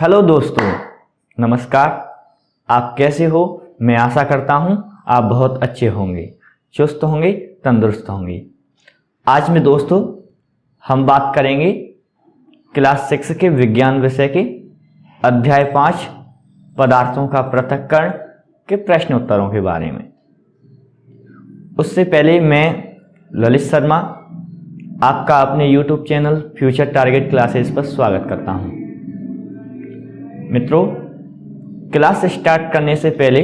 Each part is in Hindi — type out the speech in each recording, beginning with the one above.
हेलो दोस्तों, नमस्कार। आप कैसे हो? मैं आशा करता हूं आप बहुत अच्छे होंगे, चुस्त होंगे, तंदुरुस्त होंगे। आज में दोस्तों हम बात करेंगे क्लास 6 के विज्ञान विषय के अध्याय 5 पदार्थों का पृथक्करण के प्रश्न उत्तरों के बारे में। उससे पहले मैं ललित शर्मा आपका अपने YouTube channel future target classes पर स्वागत करता हूं। मित्रों, क्लास स्टार्ट करने से पहले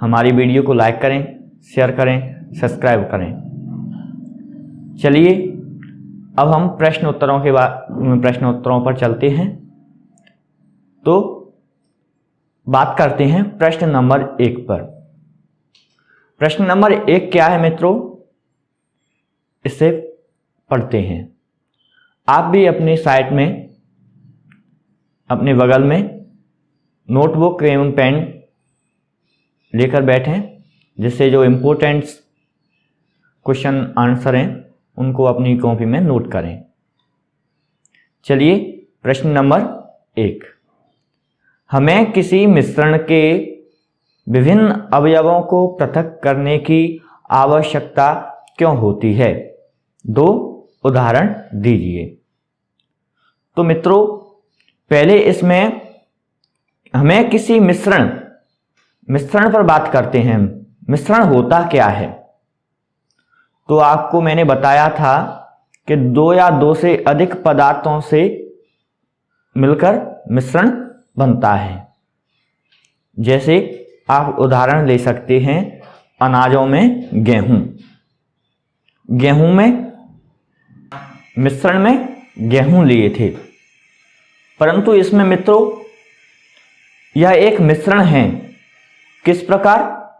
हमारी वीडियो को लाइक करें, शेयर करें, सब्सक्राइब करें। चलिए अब हम प्रश्न उत्तरों पर चलते हैं। तो बात करते हैं प्रश्न नंबर 1 पर। प्रश्न नंबर 1 क्या है मित्रों, इसे पढ़ते हैं। आप भी अपनी साइट में अपने बगल में नोटबुक एवं पेन लेकर बैठें, जिससे जो इम्पोर्टेंट क्वेश्चन आंसर हैं उनको अपनी कॉपी में नोट करें। चलिए प्रश्न नंबर 1, हमें किसी मिश्रण के विभिन्न अवयवों को पृथक करने की आवश्यकता क्यों होती है? 2 उदाहरण दीजिए। तो मित्रों, पहले इसमें हमें किसी मिश्रण पर बात करते हैं। मिश्रण होता क्या है? तो आपको मैंने बताया था कि 2 या 2 से अधिक पदार्थों से मिलकर मिश्रण बनता है। जैसे आप उदाहरण ले सकते हैं अनाजों में गेहूं में मिश्रण में गेहूं लिए थे, परंतु इसमें मित्रों यह एक मिश्रण है। किस प्रकार?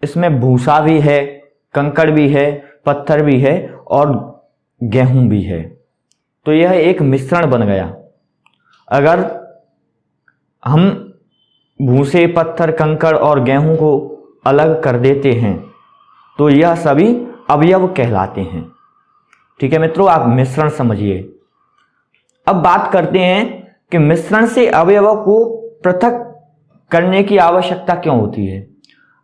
इसमें भूसा भी है, कंकड़ भी है, पत्थर भी है और गेहूं भी है। तो यह एक मिश्रण बन गया। अगर हम भूसे, पत्थर, कंकड़ और गेहूं को अलग कर देते हैं तो यह सभी अवयव कहलाते हैं। ठीक है मित्रों, आप मिश्रण समझिए। अब बात करते हैं कि मिश्रण से अवयवों को पृथक करने की आवश्यकता क्यों होती है।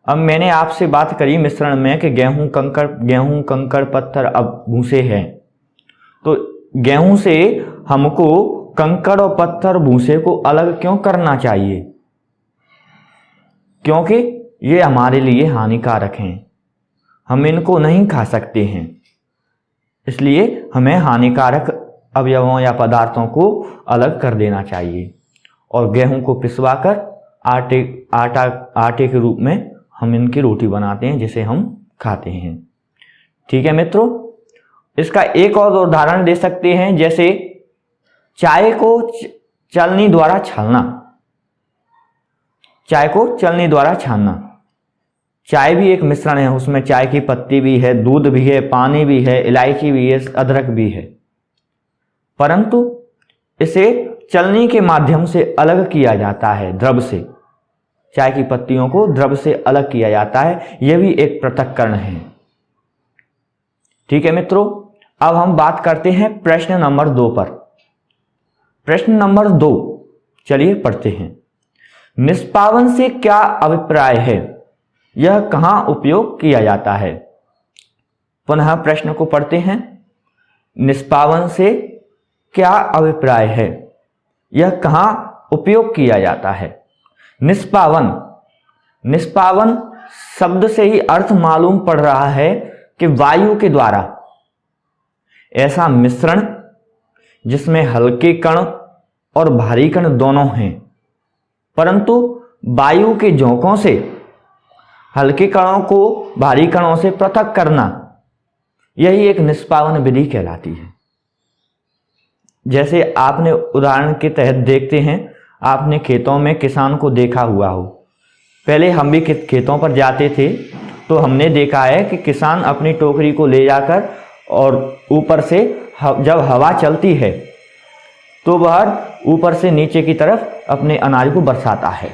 अब मैंने आपसे बात करी मिश्रण में कि गेहूं, कंकड़, पत्थर, अब भूसे हैं। तो गेहूं से हमको कंकड़ और पत्थर, भूसे को अलग क्यों करना चाहिए? क्योंकि ये हमारे लिए हानिकारक हैं, हम इनको नहीं खा सकते हैं। इसलिए हमें हानिकारक अवयवों या पदार्थों को अलग कर देना चाहिए। और गेहूं को पिसवाकर आटे के रूप में हम इनकी रोटी बनाते हैं, जिसे हम खाते हैं। ठीक है मित्रों, इसका एक और उदाहरण दे सकते हैं। जैसे चाय को चलनी द्वारा छानना। चाय भी एक मिश्रण है, उसमें चाय की पत्ती भी है, दूध भी है, पानी भी है, इलायची भी है, अदरक भी है, परंतु इसे चलनी के माध्यम से अलग किया जाता है, द्रव से। चाय की पत्तियों को द्रव से अलग किया जाता है, यह भी एक पृथक्करण है। ठीक है मित्रों, अब हम बात करते हैं प्रश्न नंबर 2 पर। प्रश्न नंबर 2 चलिए पढ़ते हैं। निष्पावन से क्या अभिप्राय है? यह कहां उपयोग किया जाता है? पुनः प्रश्न को पढ़ते हैं। निष्पावन से क्या अभिप्राय है? यह कहां उपयोग किया जाता है? निष्पावन शब्द से ही अर्थ मालूम पड़ रहा है कि वायु के द्वारा ऐसा मिश्रण जिसमें हल्के कण और भारी कण दोनों हैं, परंतु वायु के झोंकों से हल्के कणों को भारी कणों से पृथक करना, यही एक निष्पावन विधि कहलाती है। जैसे आपने उदाहरण के तहत देखते हैं, आपने खेतों में किसान को देखा हुआ हो। पहले हम भी खेतों पर जाते थे तो हमने देखा है कि किसान अपनी टोकरी को ले जाकर और ऊपर से जब हवा चलती है तो वह ऊपर से नीचे की तरफ अपने अनाज को बरसाता है,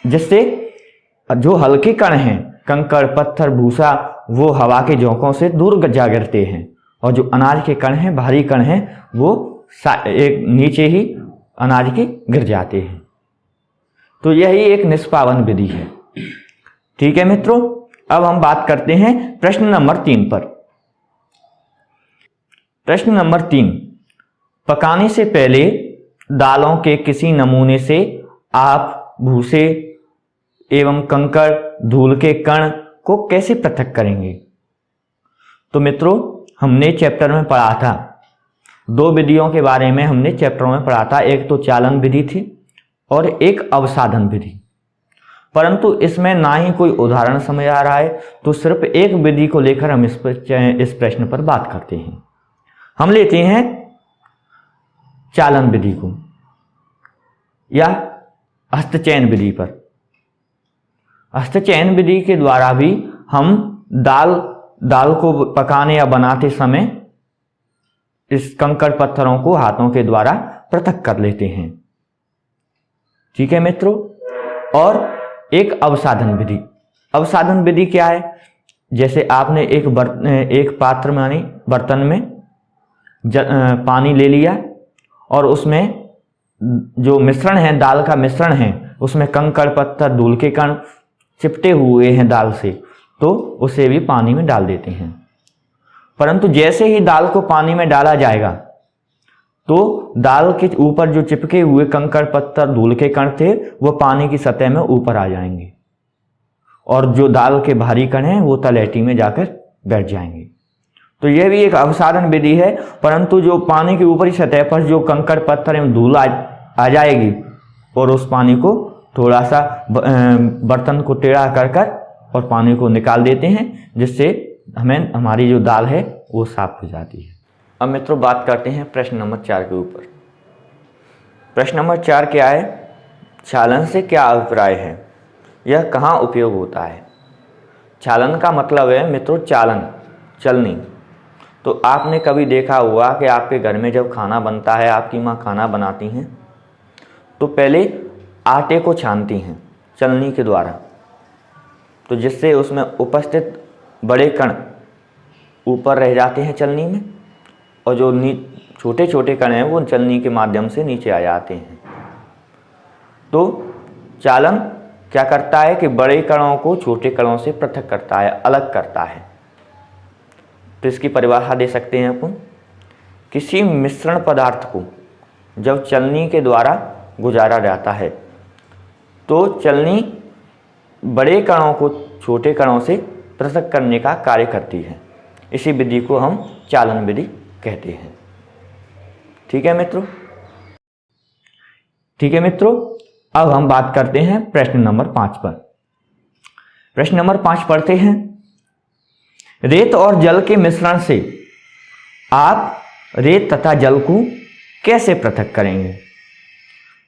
जिससे जो हल्के कण हैं, कंकड़, पत्थर, भूसा, वो हवा के झोंकों से दूर जा गिरते हैं, और जो अनाज के कण हैं, भारी कण हैं, वो एक नीचे ही अनाज के गिर जाते हैं। तो यही एक निष्पावन विधि है। ठीक है मित्रों, अब हम बात करते हैं प्रश्न नंबर 3 पर। प्रश्न नंबर 3, पकाने से पहले दालों के किसी नमूने से आप भूसे एवं कंकड़ धूल के कण को कैसे पृथक करेंगे? तो मित्रों, हमने चैप्टर में पढ़ा था, 2 विधियों के बारे में हमने चैप्टरों में पढ़ा था। एक तो चालन विधि थी और एक अवसाधन विधि। परंतु इसमें ना ही कोई उदाहरण समझ आ रहा है, तो सिर्फ एक विधि को लेकर हम इस प्रश्न पर बात करते हैं। हम लेते हैं चालन विधि को या हस्तचयन विधि पर। हस्तचयन विधि के द्वारा भी हम दाल को पकाने या बनाते समय इस कंकड़ पत्थरों को हाथों के द्वारा पृथक कर लेते हैं। ठीक है मित्रों, और एक अवसाधन विधि। अवसाधन विधि क्या है? जैसे आपने एक पात्र में बर्तन में पानी ले लिया और उसमें जो मिश्रण है, दाल का मिश्रण है, उसमें कंकड़ पत्थर धूल के कण चिपटे हुए हैं दाल से, तो उसे भी पानी में डाल देते हैं। परंतु जैसे ही दाल को पानी में डाला जाएगा तो दाल के ऊपर जो चिपके हुए कंकड़ पत्थर धूल के कण थे वो पानी की सतह में ऊपर आ जाएंगे और जो दाल के भारी कण हैं वो तलहटी में जाकर बैठ जाएंगे। तो यह भी एक अवसाधन विधि है। परंतु जो पानी के ऊपरी सतह पर जो कंकड़ पत्थर एवं धूल आ जाएगी और उस पानी को थोड़ा सा बर्तन को टेढ़ा कर और पानी को निकाल देते हैं, जिससे हमारी जो दाल है वो साफ हो जाती है। अब मित्रों बात करते हैं प्रश्न नंबर 4 के ऊपर। प्रश्न नंबर 4 क्या है? चालन से क्या अभिप्राय है? यह कहाँ उपयोग होता है? चालन का मतलब है मित्रों चालन, चलनी। तो आपने कभी देखा हुआ कि आपके घर में जब खाना बनता है, आपकी माँ खाना बनाती हैं तो पहले आटे को छानती हैं चलनी के द्वारा, तो जिससे उसमें उपस्थित बड़े कण ऊपर रह जाते हैं चलनी में, और जो छोटे छोटे कण हैं वो चलनी के माध्यम से नीचे आ जाते हैं। तो चालन क्या करता है कि बड़े कणों को छोटे कणों से पृथक करता है, अलग करता है। तो इसकी परिभाषा दे सकते हैं अपन, किसी मिश्रण पदार्थ को जब चलनी के द्वारा गुजारा जाता है तो चलनी बड़े कणों को छोटे कणों से पृथक करने का कार्य करती है। इसी विधि को हम चालन विधि कहते हैं। ठीक है मित्रों? ठीक है मित्रों, अब हम बात करते हैं प्रश्न नंबर 5 पर। प्रश्न नंबर 5 पढ़ते हैं, रेत और जल के मिश्रण से आप रेत तथा जल को कैसे पृथक करेंगे?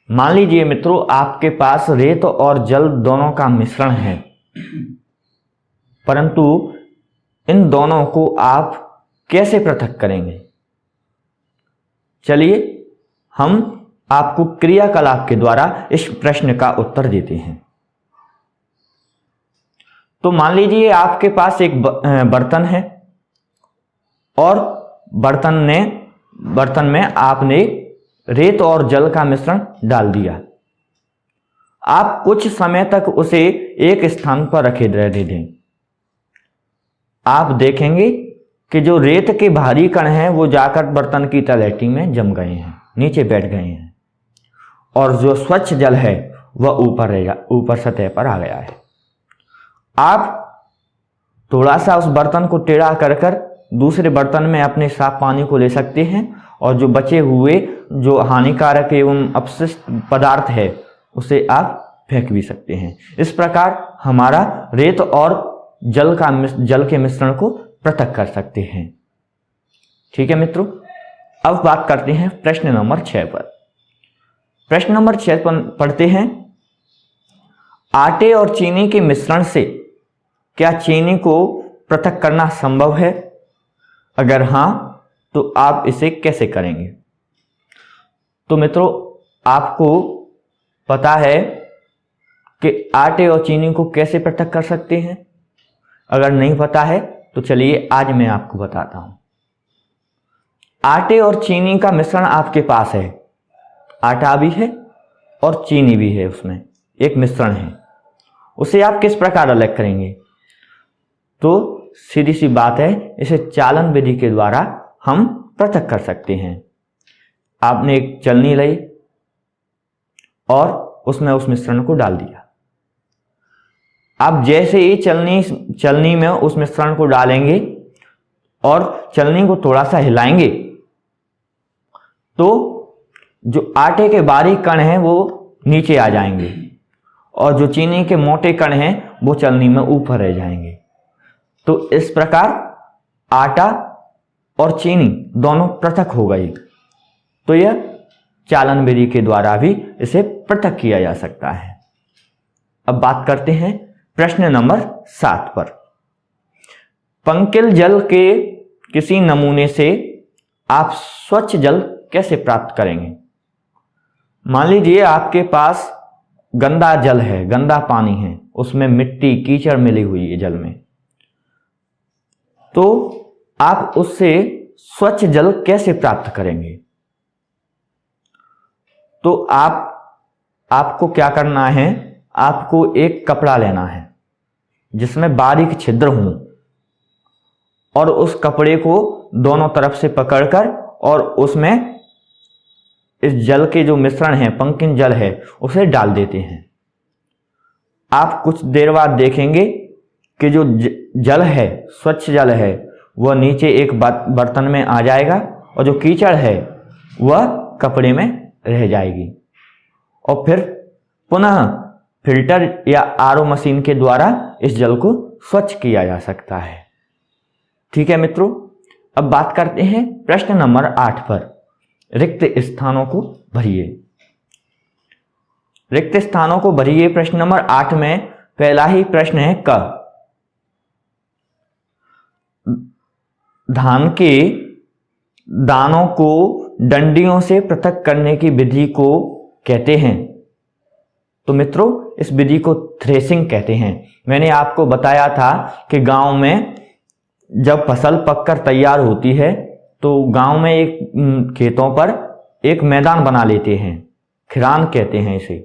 मान लीजिए मित्रों आपके पास रेत और जल दोनों का मिश्रण है, परंतु इन दोनों को आप कैसे पृथक करेंगे? चलिए हम आपको क्रियाकलाप के द्वारा इस प्रश्न का उत्तर देते हैं। तो मान लीजिए आपके पास एक बर्तन है और बर्तन में आपने रेत और जल का मिश्रण डाल दिया। आप कुछ समय तक उसे एक स्थान पर रखे रहने दें। आप देखेंगे कि जो रेत के भारी कण हैं वो जाकर बर्तन की तलहटी में जम गए हैं, नीचे बैठ गए हैं, और जो स्वच्छ जल है वह ऊपर सतह पर आ गया है। आप थोड़ा सा उस बर्तन को टेढ़ा कर दूसरे बर्तन में अपने साफ पानी को ले सकते हैं और जो बचे हुए जो हानिकारक एवं अपशिष्ट पदार्थ है उसे आप फेंक भी सकते हैं। इस प्रकार हमारा रेत और जल के मिश्रण को पृथक कर सकते हैं। ठीक है मित्रों, अब बात करते हैं प्रश्न नंबर 6 पर। प्रश्न नंबर 6 पर पढ़ते हैं, आटे और चीनी के मिश्रण से क्या चीनी को पृथक करना संभव है? अगर हां तो आप इसे कैसे करेंगे? तो मित्रों आपको पता है कि आटे और चीनी को कैसे पृथक कर सकते हैं? अगर नहीं पता है तो चलिए आज मैं आपको बताता हूं। आटे और चीनी का मिश्रण आपके पास है आटा भी है और चीनी भी है, उसमें एक मिश्रण है, उसे आप किस प्रकार अलग करेंगे? तो सीधी सी बात है, इसे चालन विधि के द्वारा हम पृथक कर सकते हैं। आपने एक चलनी ली और उसमें उस मिश्रण को डाल दिया। आप जैसे ही चलनी में उस मिश्रण को डालेंगे और चलनी को थोड़ा सा हिलाएंगे तो जो आटे के बारीक कण हैं वो नीचे आ जाएंगे और जो चीनी के मोटे कण हैं वो चलनी में ऊपर रह जाएंगे। तो इस प्रकार आटा और चीनी दोनों पृथक हो गई। तो यह चालन विधि के द्वारा भी इसे पृथक किया जा सकता है। अब बात करते हैं प्रश्न नंबर 7 पर। पंकिल जल के किसी नमूने से आप स्वच्छ जल कैसे प्राप्त करेंगे? मान लीजिए आपके पास गंदा जल है, गंदा पानी है, उसमें मिट्टी कीचड़ मिली हुई है जल में, तो आप उससे स्वच्छ जल कैसे प्राप्त करेंगे? तो आपको क्या करना है, आपको एक कपड़ा लेना है जिसमें बारीक छिद्र हों और उस कपड़े को दोनों तरफ से पकड़कर और उसमें इस जल के जो मिश्रण है, पंकिल जल है, उसे डाल देते हैं। आप कुछ देर बाद देखेंगे कि जो जल है, स्वच्छ जल है, वह नीचे एक बर्तन में आ जाएगा और जो कीचड़ है वह कपड़े में रह जाएगी और फिर पुनः फिल्टर या आरओ मशीन के द्वारा इस जल को स्वच्छ किया जा सकता है। ठीक है मित्रों, अब बात करते हैं प्रश्न नंबर 8 पर। रिक्त स्थानों को भरिए। रिक्त स्थानों को भरिए प्रश्न नंबर 8 में पहला ही प्रश्न है क। धान के दानों को डंडियों से पृथक करने की विधि को कहते हैं। तो मित्रों, इस विधि को थ्रेसिंग कहते हैं। मैंने आपको बताया था कि गांव में जब फसल पककर तैयार होती है तो गांव में एक खेतों पर एक मैदान बना लेते हैं, खिरान कहते हैं इसे।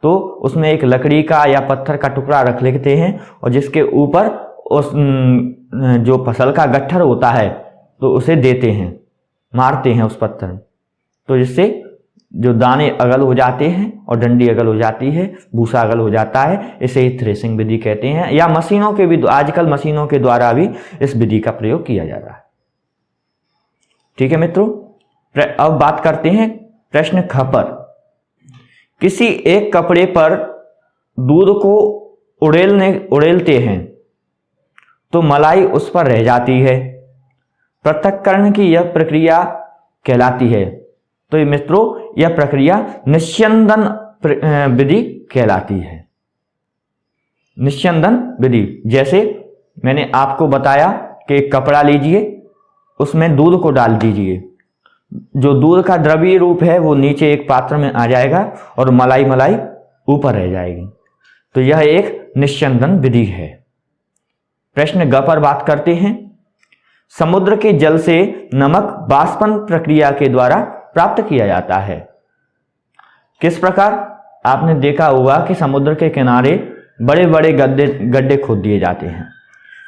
तो उसमें एक लकड़ी का या पत्थर का टुकड़ा रख लेते हैं और जिसके ऊपर उस जो फसल का गट्ठर होता है तो उसे देते हैं, मारते हैं उस पत्थर, तो जिससे जो दाने अगल हो जाते हैं और डंडी अगल हो जाती है, भूसा अगल हो जाता है। इसे ही थ्रेसिंग विधि कहते हैं, या मशीनों के भी, आजकल मशीनों के द्वारा भी इस विधि का प्रयोग किया जा रहा है। ठीक है मित्रों, अब बात करते हैं प्रश्न ख पर। किसी एक कपड़े पर दूध को उड़ेलते हैं तो मलाई उस पर रह जाती है, पृथक्करण की यह प्रक्रिया कहलाती है। तो ये मित्रों, यह प्रक्रिया निस्यंदन विधि कहलाती है। निस्यंदन विधि, जैसे मैंने आपको बताया कि एक कपड़ा लीजिए, उसमें दूध को डाल दीजिए, जो दूध का द्रवीय रूप है वो नीचे एक पात्र में आ जाएगा और मलाई ऊपर रह जाएगी। तो यह एक निस्यंदन विधि है। प्रश्न ग पर बात करते हैं। समुद्र के जल से नमक बाष्पन प्रक्रिया के द्वारा प्राप्त किया जाता है। किस प्रकार? आपने देखा होगा कि समुद्र के किनारे बड़े बड़े गड्ढे खोद दिए जाते हैं,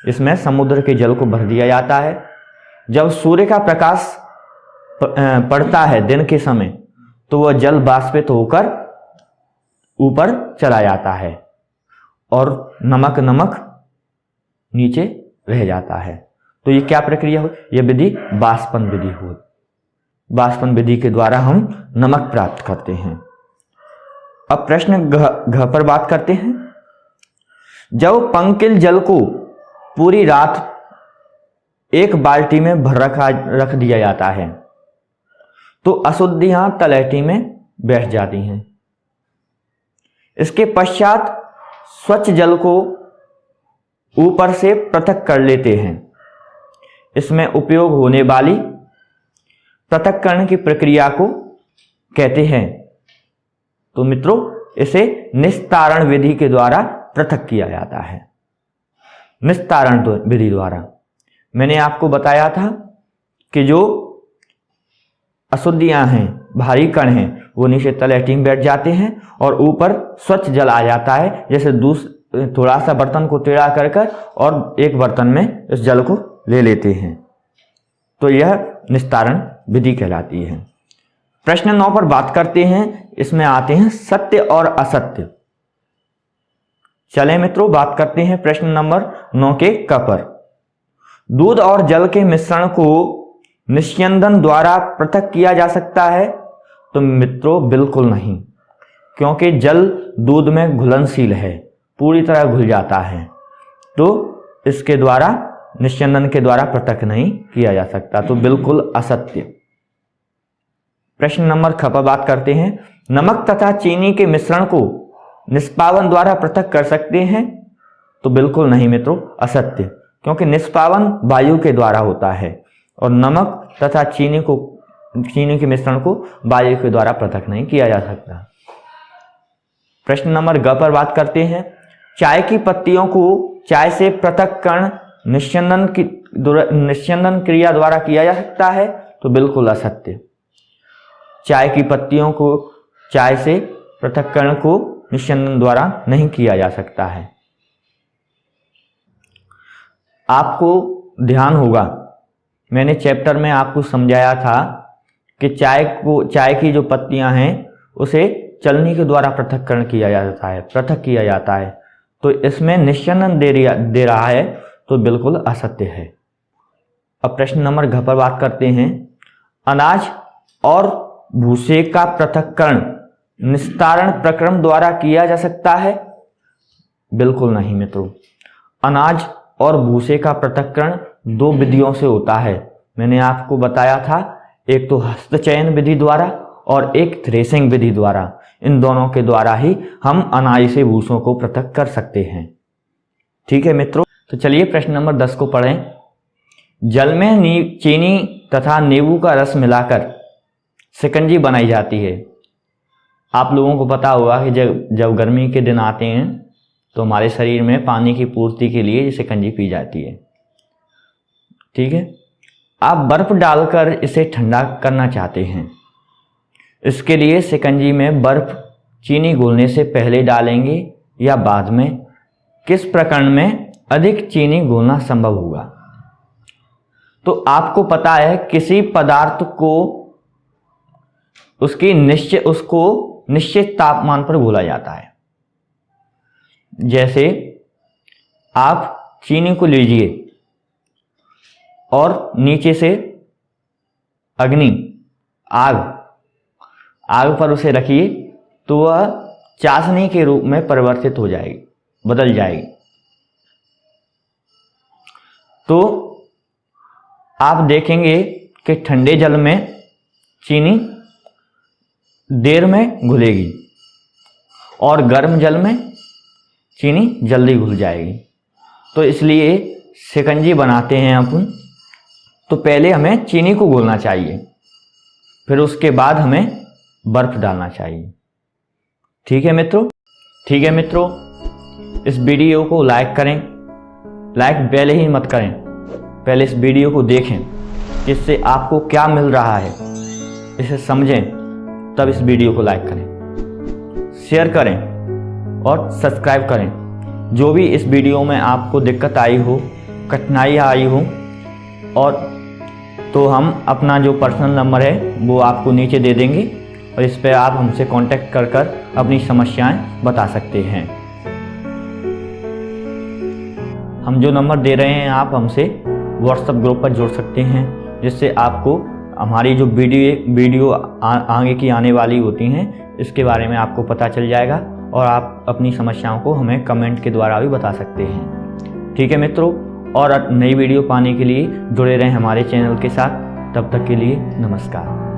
इसमें समुद्र के जल को भर दिया जाता है। जब सूर्य का प्रकाश पड़ता है दिन के समय तो वह जल बाष्पित होकर ऊपर चला जाता है और नमक नीचे रह जाता है। तो ये क्या प्रक्रिया हो? यह विधि बाष्पन विधि हो। बाष्पन विधि के द्वारा हम नमक प्राप्त करते हैं। अब प्रश्न घ पर बात करते हैं। जब पंकिल जल को पूरी रात एक बाल्टी में भर रख दिया जाता है तो अशुद्धियां तलहटी में बैठ जाती हैं। इसके पश्चात स्वच्छ जल को ऊपर से पृथक कर लेते हैं। इसमें उपयोग होने वाली पृथक्करण की प्रक्रिया को कहते हैं। तो मित्रों, इसे निस्तारण विधि के द्वारा पृथक किया जाता है। निस्तारण विधि द्वारा मैंने आपको बताया था कि जो अशुद्धियां हैं, भारी कण हैं, वो नीचे तलहटी में बैठ जाते हैं और ऊपर स्वच्छ जल आ जाता है। जैसे थोड़ा सा बर्तन को टेढ़ा कर कर और एक बर्तन में इस जल को ले लेते हैं, तो यह निस्तारण विधि कहलाती है। प्रश्न 9 पर बात करते हैं। इसमें आते हैं सत्य और असत्य। चलें मित्रों, बात करते हैं प्रश्न नंबर 9 के क पर। दूध और जल के मिश्रण को निस्यंदन द्वारा पृथक किया जा सकता है? तो मित्रों बिल्कुल नहीं, क्योंकि जल दूध में घुलनशील है, पूरी तरह घुल जाता है, तो इसके द्वारा निस्यंदन के द्वारा पृथक नहीं किया जा सकता, तो बिल्कुल असत्य। प्रश्न नंबर ख पर बात करते हैं। नमक तथा चीनी के मिश्रण को निष्पावन द्वारा पृथक कर सकते हैं? तो बिल्कुल नहीं मित्रों, असत्य, क्योंकि निष्पावन वायु के द्वारा होता है और नमक तथा चीनी के मिश्रण को वायु के द्वारा पृथक नहीं किया जा सकता। प्रश्न नंबर ग पर बात करते हैं। चाय की पत्तियों को चाय से पृथक्करण निस्यंदन क्रिया द्वारा किया जा सकता है? तो बिल्कुल असत्य। चाय की पत्तियों को चाय से पृथक्करण को निस्यंदन द्वारा नहीं किया जा सकता है। आपको ध्यान होगा, मैंने चैप्टर में आपको समझाया था कि चाय की जो पत्तियां हैं उसे चलनी के द्वारा पृथक्करण किया जाता है, पृथक किया जाता है, तो इसमें निस्यंदन दे रहा है, तो बिल्कुल असत्य है। अब प्रश्न नंबर घ पर बात करते हैं। अनाज और भूसे का पृथक्करण निस्तारण प्रक्रम द्वारा किया जा सकता है? बिल्कुल नहीं मित्रों। अनाज और भूसे का पृथक्करण 2 विधियों से होता है। मैंने आपको बताया था, एक तो हस्तचयन विधि द्वारा और एक थ्रेसिंग विधि द्वारा। इन दोनों के द्वारा ही हम अनाज से भूसों को पृथक कर सकते हैं। ठीक है मित्रों, तो चलिए प्रश्न नंबर 10 को पढ़ें। जल में चीनी तथा नींबू का रस मिलाकर शिकंजी बनाई जाती है। आप लोगों को पता होगा कि जब गर्मी के दिन आते हैं तो हमारे शरीर में पानी की पूर्ति के लिए शिकंजी पी जाती है। ठीक है, आप बर्फ डालकर इसे ठंडा करना चाहते हैं। इसके लिए शिकंजी में बर्फ चीनी घोलने से पहले डालेंगे या बाद में? किस प्रकरण में अधिक चीनी घोलना संभव होगा? तो आपको पता है, किसी पदार्थ को उसको निश्चित तापमान पर घोला जाता है। जैसे आप चीनी को लीजिए और नीचे से आग पर उसे रखिए, तो वह चाशनी के रूप में परिवर्तित हो जाएगी, बदल जाएगी। तो आप देखेंगे कि ठंडे जल में चीनी देर में घुलेगी और गर्म जल में चीनी जल्दी घुल जाएगी। तो इसलिए शिकंजी बनाते हैं अपन, तो पहले हमें चीनी को घोलना चाहिए, फिर उसके बाद हमें बर्फ डालना चाहिए। ठीक है मित्रों? ठीक है मित्रों, इस वीडियो को लाइक करें। लाइक पहले ही मत करें, पहले इस वीडियो को देखें, जिससे आपको क्या मिल रहा है इसे समझें, तब इस वीडियो को लाइक करें, शेयर करें और सब्सक्राइब करें। जो भी इस वीडियो में आपको दिक्कत आई हो, कठिनाई आई हो, और तो हम अपना जो पर्सनल नंबर है वो आपको नीचे दे देंगे और इस पर आप हमसे कांटेक्ट कर अपनी समस्याएं बता सकते हैं। हम जो नंबर दे रहे हैं आप हमसे व्हाट्सएप ग्रुप पर जुड़ सकते हैं, जिससे आपको हमारी जो वीडियो आगे की आने वाली होती हैं इसके बारे में आपको पता चल जाएगा और आप अपनी समस्याओं को हमें कमेंट के द्वारा भी बता सकते हैं। ठीक है मित्रों, और नई वीडियो पाने के लिए जुड़े रहें हमारे चैनल के साथ। तब तक के लिए नमस्कार।